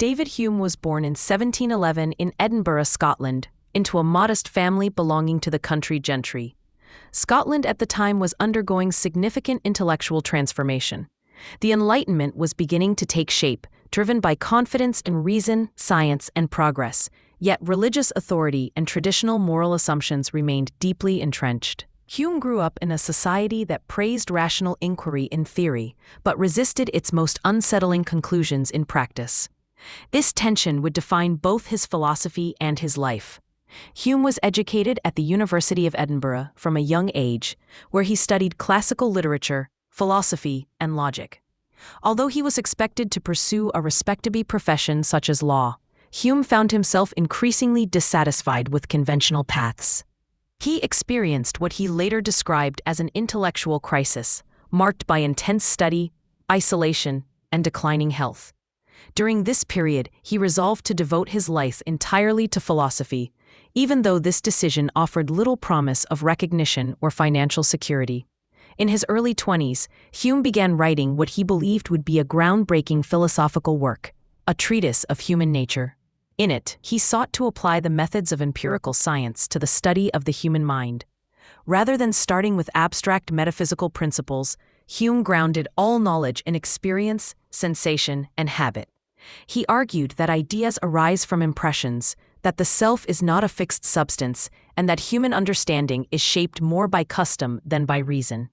David Hume was born in 1711 in Edinburgh, Scotland, into a modest family belonging to the country gentry. Scotland at the time was undergoing significant intellectual transformation. The Enlightenment was beginning to take shape, driven by confidence in reason, science, and progress, yet religious authority and traditional moral assumptions remained deeply entrenched. Hume grew up in a society that praised rational inquiry in theory, but resisted its most unsettling conclusions in practice. This tension would define both his philosophy and his life. Hume was educated at the University of Edinburgh from a young age, where he studied classical literature, philosophy, and logic. Although he was expected to pursue a respectable profession such as law, Hume found himself increasingly dissatisfied with conventional paths. He experienced what he later described as an intellectual crisis, marked by intense study, isolation, and declining health. During this period, he resolved to devote his life entirely to philosophy, even though this decision offered little promise of recognition or financial security. In his early 20s, Hume began writing what he believed would be a groundbreaking philosophical work, a treatise of human nature. In it, he sought to apply the methods of empirical science to the study of the human mind. Rather than starting with abstract metaphysical principles, Hume grounded all knowledge in experience, sensation, and habit. He argued that ideas arise from impressions, that the self is not a fixed substance, and that human understanding is shaped more by custom than by reason.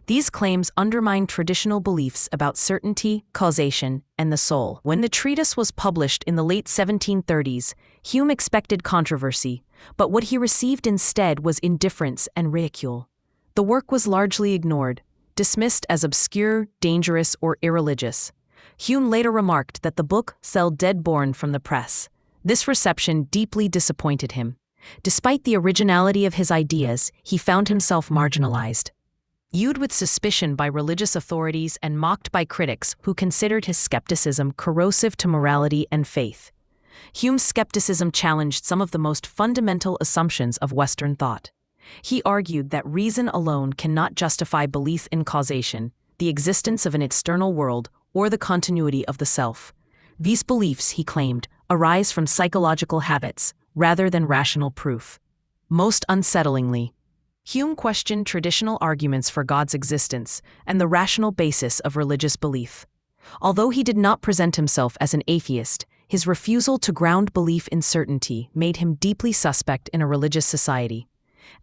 These claims undermine traditional beliefs about certainty, causation, and the soul. When the treatise was published in the late 1730s, Hume expected controversy, but what he received instead was indifference and ridicule. The work was largely ignored, dismissed as obscure, dangerous, or irreligious. Hume later remarked that the book fell dead-born from the press. This reception deeply disappointed him. Despite the originality of his ideas, he found himself marginalized. Viewed with suspicion by religious authorities and mocked by critics who considered his skepticism corrosive to morality and faith. Hume's skepticism challenged some of the most fundamental assumptions of Western thought. He argued that reason alone cannot justify belief in causation, the existence of an external world, or the continuity of the self. These beliefs, he claimed, arise from psychological habits rather than rational proof. Most unsettlingly, Hume questioned traditional arguments for God's existence and the rational basis of religious belief. Although he did not present himself as an atheist, his refusal to ground belief in certainty made him deeply suspect in a religious society.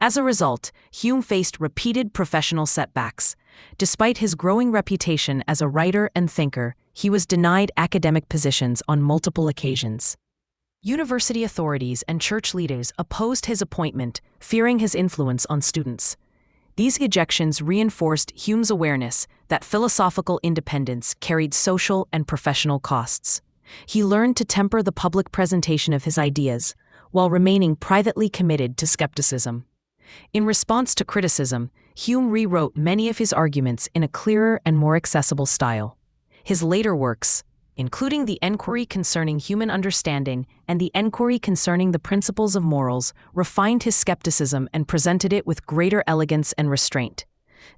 As a result, Hume faced repeated professional setbacks. Despite his growing reputation as a writer and thinker, he was denied academic positions on multiple occasions. University authorities and church leaders opposed his appointment, fearing his influence on students. These ejections reinforced Hume's awareness that philosophical independence carried social and professional costs. He learned to temper the public presentation of his ideas, while remaining privately committed to skepticism. In response to criticism, Hume rewrote many of his arguments in a clearer and more accessible style. His later works, including the Enquiry Concerning Human Understanding and the Enquiry Concerning the Principles of Morals, refined his skepticism and presented it with greater elegance and restraint.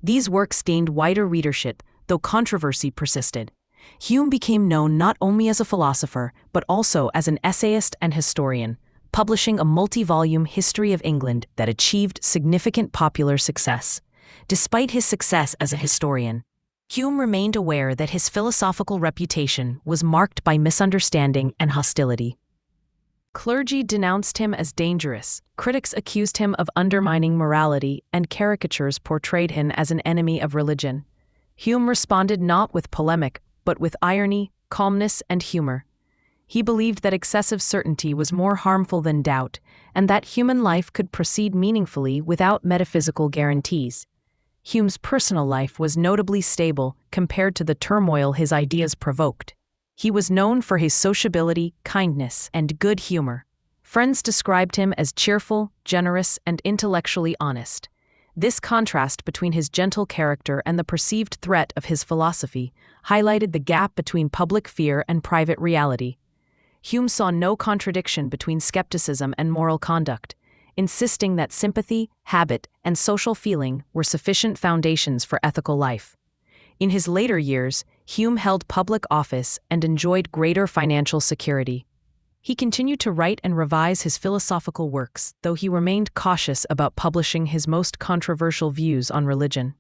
These works gained wider readership, though controversy persisted. Hume became known not only as a philosopher, but also as an essayist and historian, publishing a multi-volume history of England that achieved significant popular success. Despite his success as a historian, Hume remained aware that his philosophical reputation was marked by misunderstanding and hostility. Clergy denounced him as dangerous, critics accused him of undermining morality, and caricatures portrayed him as an enemy of religion. Hume responded not with polemic, but with irony, calmness, and humor. He believed that excessive certainty was more harmful than doubt, and that human life could proceed meaningfully without metaphysical guarantees. Hume's personal life was notably stable compared to the turmoil his ideas provoked. He was known for his sociability, kindness, and good humor. Friends described him as cheerful, generous, and intellectually honest. This contrast between his gentle character and the perceived threat of his philosophy highlighted the gap between public fear and private reality. Hume saw no contradiction between skepticism and moral conduct, insisting that sympathy, habit, and social feeling were sufficient foundations for ethical life. In his later years, Hume held public office and enjoyed greater financial security. He continued to write and revise his philosophical works, though he remained cautious about publishing his most controversial views on religion.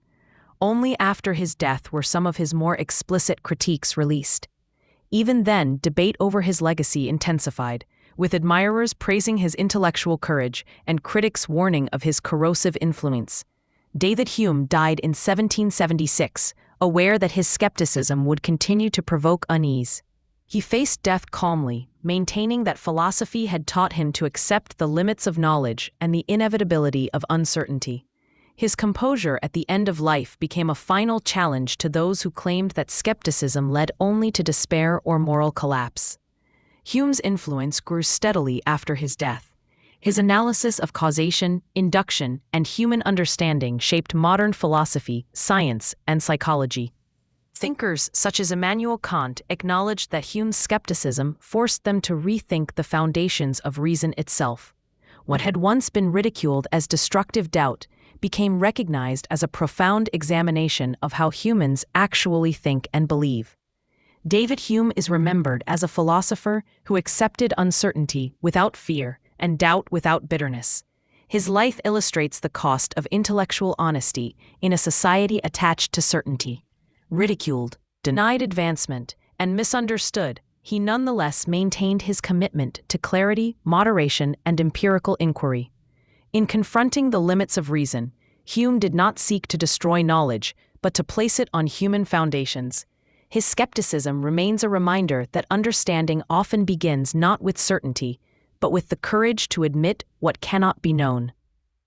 Only after his death were some of his more explicit critiques released. Even then, debate over his legacy intensified, with admirers praising his intellectual courage and critics warning of his corrosive influence. David Hume died in 1776, aware that his skepticism would continue to provoke unease. He faced death calmly, maintaining that philosophy had taught him to accept the limits of knowledge and the inevitability of uncertainty. His composure at the end of life became a final challenge to those who claimed that skepticism led only to despair or moral collapse. Hume's influence grew steadily after his death. His analysis of causation, induction, and human understanding shaped modern philosophy, science, and psychology. Thinkers such as Immanuel Kant acknowledged that Hume's skepticism forced them to rethink the foundations of reason itself. What had once been ridiculed as destructive doubt became recognized as a profound examination of how humans actually think and believe. David Hume is remembered as a philosopher who accepted uncertainty without fear and doubt without bitterness. His life illustrates the cost of intellectual honesty in a society attached to certainty. Ridiculed, denied advancement, and misunderstood, he nonetheless maintained his commitment to clarity, moderation, and empirical inquiry. In confronting the limits of reason, Hume did not seek to destroy knowledge, but to place it on human foundations. His skepticism remains a reminder that understanding often begins not with certainty, but with the courage to admit what cannot be known.